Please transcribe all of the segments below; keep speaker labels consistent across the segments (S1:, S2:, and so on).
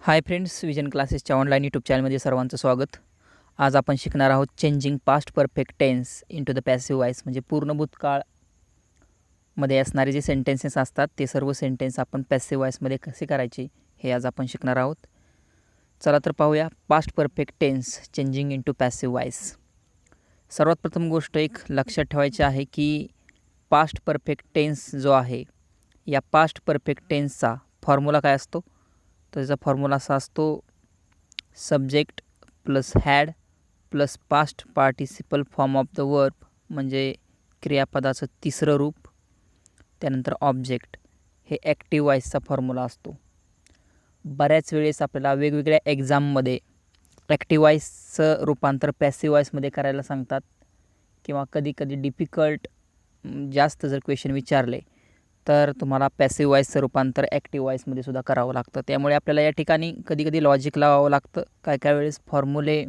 S1: हाय friends, Vision क्लासेसच्या online YouTube चॅनलमध्ये सर्वांचं स्वागत. आज आपण शिकणार आहोत changing past perfect tense into the passive voice. म्हणजे पूर्ण भूतकाळमध्ये असणारे जे सेंटेन्सेस असतात ते सर्व सेंटेन्स आपण पॅसिव्ह वॉइसमध्ये कसे करायचे हे आज आपण शिकणार आहोत. चला तर पाहूया past perfect tense changing into passive voice. सर्वात प्रथम गोष्ट एक लक्षात ठेवायची आहे की पास्ट परफेक्ट टेन्स जो आहे या पास्ट परफेक्ट टेन्सचा फॉर्म्युला काय असतो. तर त्याचा फॉर्म्युला असा असतो, subject plus had plus past participle form of the verb म्हणजे क्रियापदाचं तिसरं रूप, त्यानंतर ऑब्जेक्ट. हे ॲक्टिव्ह वॉइसचा फॉर्म्युला असतो. बऱ्याच वेळेस आपल्याला वेगवेगळ्या एक्झाममध्ये ॲक्टिव्ह वॉइसचं रूपांतर पॅसिव्ह वॉइसमध्ये करायला सांगतात किंवा कधी डिफिकल्ट जास्त जर क्वेश्चन विचारले तर तुम्हाला पॅसिव्ह वॉइसचं रूपांतर ॲक्टिव्ह वॉइसमध्ये सुद्धा करावं लागतं. त्यामुळे आपल्याला या ठिकाणी कधी लॉजिक लावावं लागतं. काही वेळेस फॉर्म्युले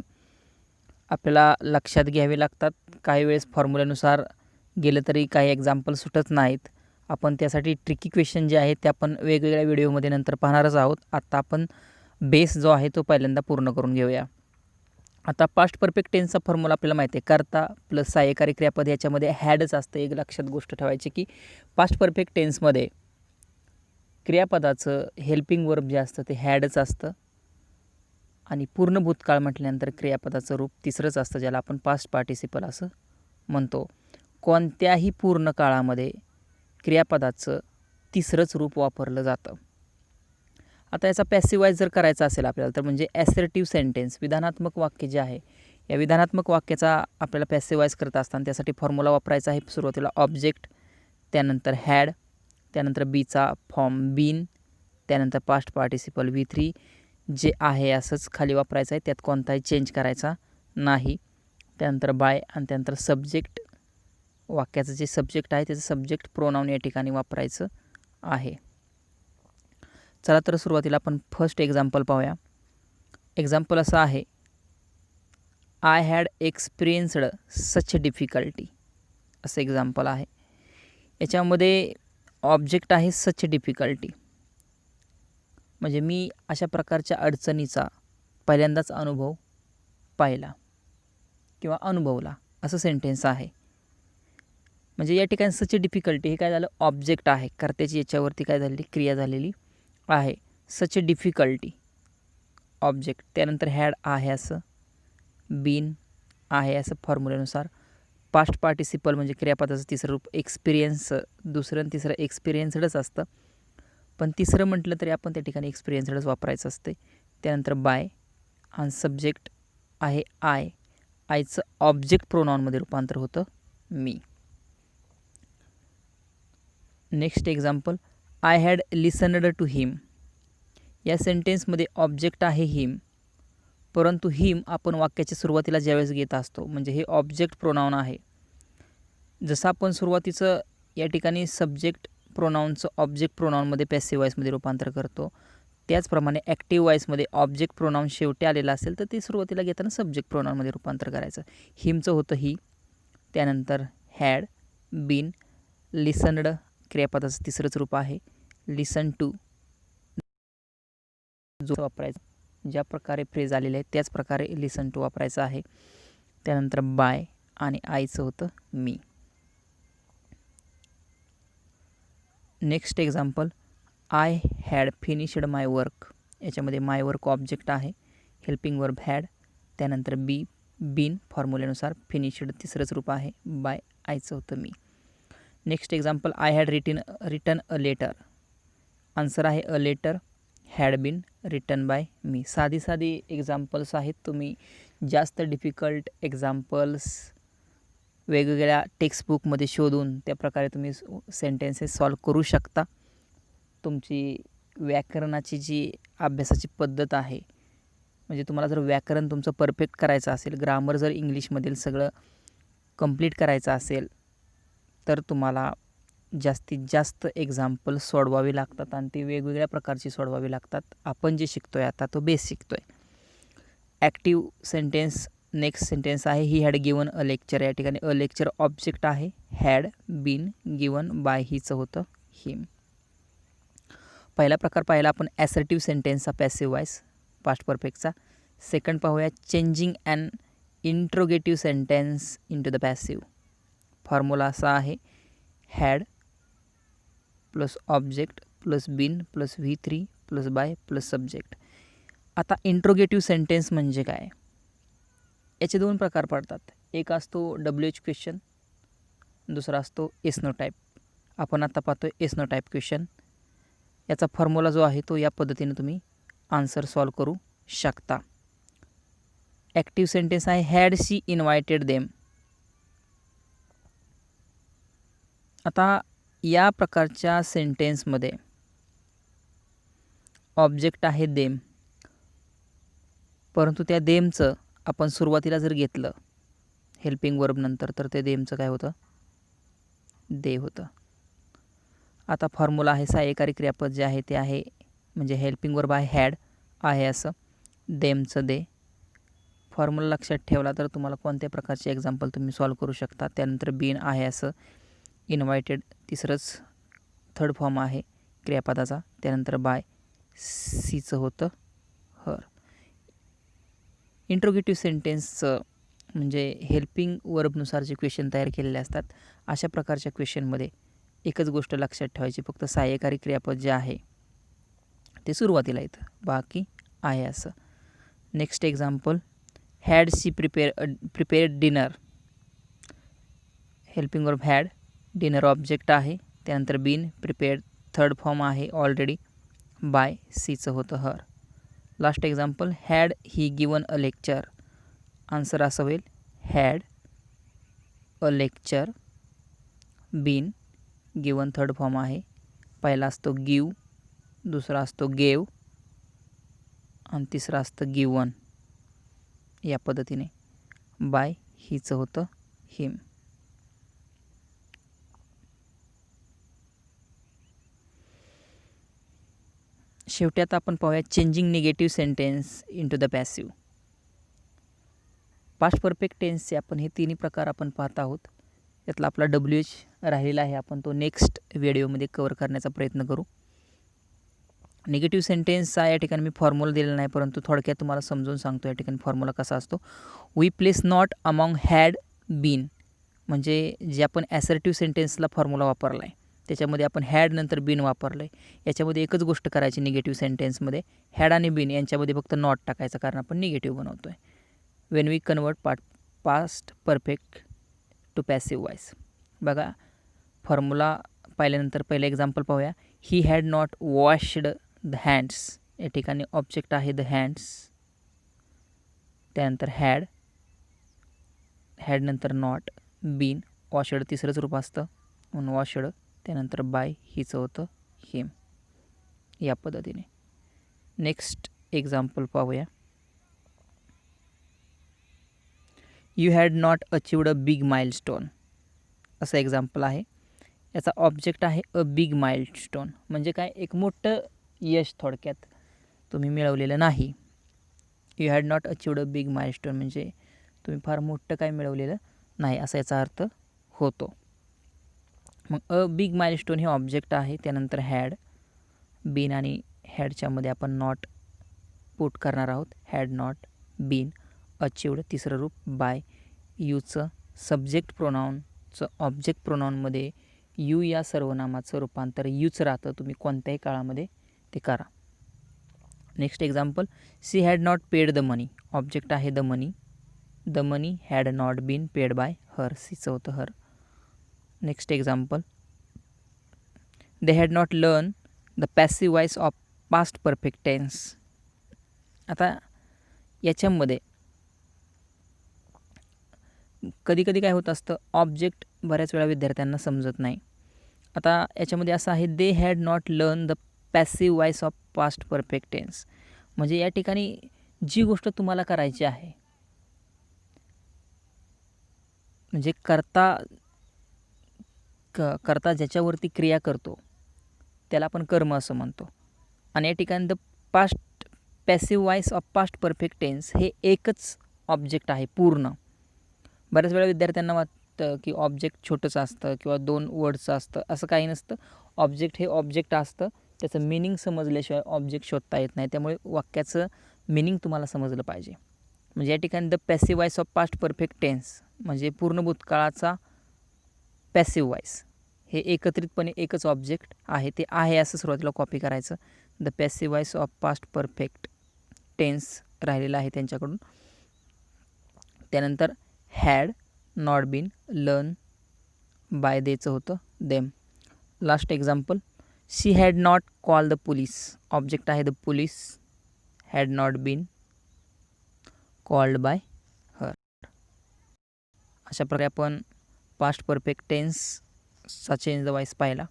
S1: आपल्याला लक्षात घ्यावे लागतात. काही वेळेस फॉर्म्युल्यानुसार गेलं तरी काही एक्झाम्पल सुटत नाहीत. आपण त्यासाठी ट्रिकी क्वेश्चन जे आहेत ते आपण वेगवेगळ्या व्हिडिओमध्ये नंतर पाहणारच आहोत. आत्ता आपण बेस जो आहे तो पहिल्यांदा पूर्ण करून घेऊया. आता पास्ट परफेक्ट टेन्सचा फॉर्म्युला आपल्याला माहिती आहे, करता प्लस सहाय्यकारी क्रियापद याच्यामध्ये हॅडच असतं. एक लक्षात गोष्ट ठेवायची की पास्ट परफेक्ट टेन्समध्ये क्रियापदाचं हेल्पिंग वर्ब जे असतं ते हॅडच असतं आणि पूर्ण भूतकाळ म्हटल्यानंतर क्रियापदाचं रूप तिसरंच असतं, ज्याला आपण पास्ट पार्टिसिपल असं म्हणतो. कोणत्याही पूर्ण काळामध्ये क्रियापदाचं तिसरंच रूप वापरलं जातं. आता याचा पॅसिव्ह वॉइस जर करायचा असेल आपल्याला तर म्हणजे ॲसर्टिव्ह सेंटेन्स, विधानात्मक वाक्य जे आहे या विधानात्मक वाक्याचा आपल्याला पॅसिव्ह वॉइस करत असताना त्यासाठी फॉर्म्युला वापरायचा आहे. सुरुवातीला ऑब्जेक्ट, त्यानंतर हॅड, त्यानंतर बीचा फॉर्म बीन, त्यानंतर पास्ट पार्टिसिपल V3 जे आहे असंच खाली वापरायचं आहे, त्यात कोणताही चेंज करायचा नाही. त्यानंतर बाय आणि त्यानंतर सब्जेक्ट, वाक्याचं जे सब्जेक्ट आहे त्याचं सब्जेक्ट प्रोनाऊन या ठिकाणी वापरायचं आहे. चला तर सुरुवातीला आपण फर्स्ट एक्झाम्पल पाहूया. एक्झाम्पल असं आहे, I had experienced such difficulty असं एक्झाम्पल आहे. याच्यामध्ये ऑब्जेक्ट आहे सच डिफिकल्टी, म्हणजे मी अशा प्रकारच्या अडचणीचा पहिल्यांदाच अनुभव पाहिला किंवा अनुभवला असं सेंटेन्स आहे. म्हणजे या ठिकाणी सच डिफिकल्टी हे काय झालं, ऑब्जेक्ट आहे, कर्त्याची याच्यावरती काय झालेली क्रिया झालेली आहे. सच डिफिकल्टी ऑब्जेक्ट, त्यानंतर हॅड आहे असं, बीन आहे असं फॉर्म्युल्यानुसार. पास्ट पार्टिसिपल म्हणजे क्रियापदाचं तिसरं रूप एक्सपिरियन्स, दुसरं आणि तिसरं एक्सपिरियन्सडच असतं, पण तिसरं म्हटलं तरी आपण त्या ठिकाणी एक्सपिरियन्सडच वापरायचं असते. त्यानंतर बाय आणि सब्जेक्ट आहे आय, आयचं ऑब्जेक्ट प्रोनाऊनमध्ये रूपांतर होतं मी. Next example, I had listened to him. या सेंटेन्समध्ये ऑब्जेक्ट आहे हिम, परंतु हिम आपण वाक्याच्या सुरुवातीला ज्यावेळेस घेत असतो म्हणजे हे ऑब्जेक्ट प्रोनाऊन आहे. जसं आपण सुरुवातीचं या ठिकाणी सब्जेक्ट प्रोनाऊनचं ऑब्जेक्ट प्रोनाऊनमध्ये पॅसिव्ह वॉइसमध्ये रूपांतर करतो, त्याचप्रमाणे ॲक्टिव्ह वॉइसमध्ये ऑब्जेक्ट प्रोनाऊन शेवटी आलेला असेल तर ते सुरुवातीला घेताना सब्जेक्ट प्रोनाऊनमध्ये रूपांतर करायचं. हिमचं होतं ही, त्यानंतर हॅड, बीन, लिसनड क्रियापदाचं तिसरंच रूप आहे, लिसन टू जो वापरायचा, ज्या प्रकारे फ्रेज आलेले आहे त्याच प्रकारे लिसन टू वापरायचं आहे. त्यानंतर बाय आणि आयचं होतं मी. Next example, I had finished my work. याच्यामध्ये माय वर्क ऑब्जेक्ट आहे, हेल्पिंग वर्ब हॅड, त्यानंतर बीन फॉर्म्युल्यानुसार फिनिश्ड तिसरंच रूप आहे, बाय आयचं होतं मी. Next example, I had written a letter. Answer आहे a letter, had been written by me. साधी एक्झाम्पल्स आहेत. तुम्ही जास्त डिफिकल्ट एक्झाम्पल्स वेगवेगळ्या टेक्स्टबुकमध्ये शोधून त्या प्रकारे तुम्ही सेंटेन्सेस सॉल्व करू शकता. तुमची व्याकरणाची जी अभ्यासाची पद्धत आहे, म्हणजे तुम्हाला जर व्याकरण तुमचं परफेक्ट करायचं असेल, ग्रामर जर इंग्लिशमधील सगळं कंप्लीट करायचं असेल तर तुम्हाला जास्तीत जास्त एक्झाम्पल सोडवावी लागतात आणि ते वेगवेगळ्या प्रकारची सोडवावी लागतात. आपण जे शिकतो आहे आता तो बेस शिकतो आहे. ॲक्टिव्ह सेंटेन्स नेक्स्ट सेंटेन्स आहे, he had given a lecture. या ठिकाणी अ लेक्चर ऑब्जेक्ट आहे, हॅड बीन गिवन बाय हिचं होतं हिम. पहिला प्रकार पाहिला आपण ॲसर्टिव्ह सेंटेन्सचा पॅसिव्ह वॉइस. पास्ट परफेक्टचा. सेकंड पाहूया changing an interrogative sentence into the passive. Formula असा आहे had plus object plus been plus V3 plus by plus subject. आता इंट्रोगेटिव्ह सेंटेन्स म्हणजे काय? याचे दोन प्रकार पडतात. एक असतो WH क्वेश्चन, दुसरा असतो एसनो टाईप. आपण आता पाहतोय एसनो टाईप क्वेश्चन. याचा फॉर्म्युला जो आहे तो या पद्धतीने तुम्ही आन्सर सॉल्व करू शकता. ॲक्टिव्ह सेंटेन्स आहे हॅड शी इन्व्हायटेड देम. आता या प्रकारच्या सेंटेन्समध्ये ऑब्जेक्ट आहे देम, परंतु त्या देमचं आपण सुरुवातीला जर घेतलं हेल्पिंग वर्ब नंतर तर ते देमचं काय होतं? दे होतं. आता फॉर्म्युला आहे सहाय्यकारी क्रियापद जे आहे ते आहे म्हणजे हेल्पिंग वर्ब आहे हॅड आहे असं, देमचं दे. फॉर्म्युला लक्षात ठेवला तर तुम्हाला कोणत्या प्रकारचे एक्झाम्पल तुम्ही सॉल्व करू शकता. त्यानंतर बीन आहे असं, इन्व्हायटेड तिसरंच थर्ड फॉर्म आहे क्रियापदाचा. त्यानंतर बाय सीचं होतं हर. इंट्रोगेटिव्ह सेंटेन्सचं म्हणजे हेल्पिंग वर्बनुसार जे क्वेश्चन तयार केलेले असतात अशा प्रकारच्या क्वेश्चनमध्ये एकच गोष्ट लक्षात ठेवायची, फक्त सहाय्यकारी क्रियापद जे आहे ते सुरुवातीला येतं, बाकी आहे असं. Next example had she prepared dinner. Helping verb had, dinner object आहे. त्यानंतर बीन प्रिपेअर्ड थर्ड फॉर्म आहे ऑलरेडी, बाय सीचं होतं her. Last example had he given a lecture. Answer असं होईल had a lecture, been given third form आहे. पहिला असतो गिव, दुसरा असतो गेव आणि तिसरा असतं गिवन. या पद्धतीने बाय हिचं होतं हिम. शेवटी आता आपण पाहूया changing negative sentence into the passive. Past perfect टेन्सचे आपण हे तिन्ही प्रकार आपण पाहत आहोत. यातला आपला WH राहिलेला आहे, आपण तो नेक्स्ट व्हिडिओमध्ये कवर करण्याचा प्रयत्न करू. निगेटिव्ह सेंटेन्सचा या ठिकाणी मी फॉर्म्युला दिलेला नाही, परंतु थोडक्यात तुम्हाला समजून सांगतो या ठिकाणी फॉर्म्युला कसा असतो. We place not among had been. म्हणजे जे आपण ॲसर्टिव्ह सेंटेन्सला फॉर्म्युला वापरला आहे त्याच्यामध्ये आपण हॅड नंतर बीन वापरलं आहे. याच्यामध्ये एकच गोष्ट करायची निगेटिव्ह सेंटेन्समध्ये, हॅड आणि बीन यांच्यामध्ये फक्त नॉट टाकायचं, कारण आपण निगेटिव्ह बनवतो आहे. When we convert past perfect to passive voice. बघा फॉर्म्युला पाहिल्यानंतर पहिलं एक्झाम्पल पाहूया. He had not washed the hands. या ठिकाणी ऑब्जेक्ट आहे द हँड्स. त्यानंतर हॅड, हॅड नंतर नॉट, बीन, वॉशड तिसरंच रूप असतं म्हणून वॉशड. त्यानंतर बाय हिचं होतं हिम. या पद्धतीने नेक्स्ट एक्झाम्पल पाहूया. You had not अचिव्ड a big milestone. असं एक्झाम्पल आहे. याचा ऑब्जेक्ट आहे अ बिग माइलस्टोन. म्हणजे काय? एक मोठं यश थोडक्यात तुम्ही मिळवलेलं नाही. You had not अचिव्ड a big milestone म्हणजे तुम्ही फार मोठं काय मिळवलेलं नाही असा याचा अर्थ होतो. मग अ बिग माइलस्टोन हे ऑब्जेक्ट आहे. त्यानंतर हॅड, बीन आणि हॅडच्यामध्ये आपण नॉट पुट करणार आहोत. हॅड नॉट बीन, अचिव्ड तिसरं रूप बाय, यूचं सब्जेक्ट प्रोनाऊनचं ऑब्जेक्ट प्रोनाऊनमध्ये यू या सर्वनामाचं रूपांतर यूच राहतं. तुम्ही कोणत्याही काळामध्ये ते करा. Next example she had not paid the money. Object आहे the money. The money had not been paid by her. सीचं होतं her. Next example they had not learn the passive voice of past perfect tense. आता याच्यामध्ये कधी कधी काय होत असतं, ऑब्जेक्ट बऱ्याच वेळा विद्यार्थ्यांना समजत नाही. आता याच्यामध्ये असं आहे they had not learn the passive voice of past perfect tense. म्हणजे या ठिकाणी जी गोष्ट तुम्हाला करायची आहे, म्हणजे करता ज्याच्यावरती क्रिया करतो त्याला आपण कर्म असं म्हणतो. आणि या ठिकाणी the past passive voice of past perfect tense हे एकच ऑब्जेक्ट आहे पूर्ण. बऱ्याच वेळा विद्यार्थ्यांना वाटतं की ऑब्जेक्ट छोटंसं असतं किंवा दोन वर्डचं असतं. असं काही नसतं. ऑब्जेक्ट हे ऑब्जेक्ट असतं. त्याचं मिनिंग समजल्याशिवाय ऑब्जेक्ट शोधता येत नाही. त्यामुळे वाक्याचं मिनिंग तुम्हाला समजलं पाहिजे. म्हणजे या ठिकाणी the passive voice of past perfect tense म्हणजे पूर्ण भूतकाळाचा पॅसिव्ह वॉइस हे एकत्रितपणे एकच ऑब्जेक्ट आहे, ते आहे असं सुरुवातीला कॉपी करायचं. The passive voice of past perfect tense राहिलेला आहे त्यांच्याकडून. त्यानंतर had not been learn by देचं होतं them. Last example, she had not call the police. Object आहे the police, had not been called by her. अशा प्रकारे आपण पास्ट परफेक्ट टेन्सचा चेंज द वॉइस पाहिला.